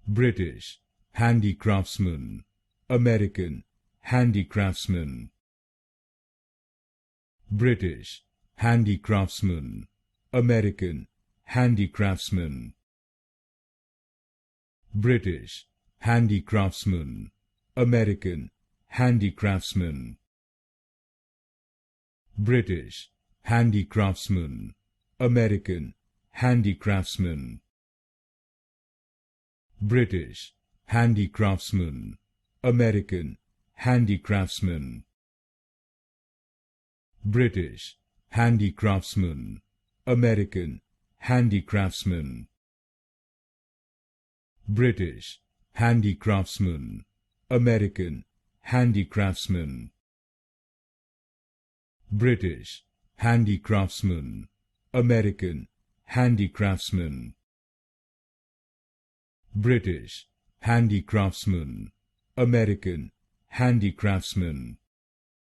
British handicraftsman, American handicraftsman. British handicraftsman, American handicraftsman. British handicraftsman, American handicraftsman. British handicraftsman, American handicraftsman. British handicraftsman, American handicraftsman. British handicraftsman, American handicraftsman. British handicraftsman, American handicraftsman. British handicraftsman, American handicraftsman. British handicraftsman, American handicraftsman.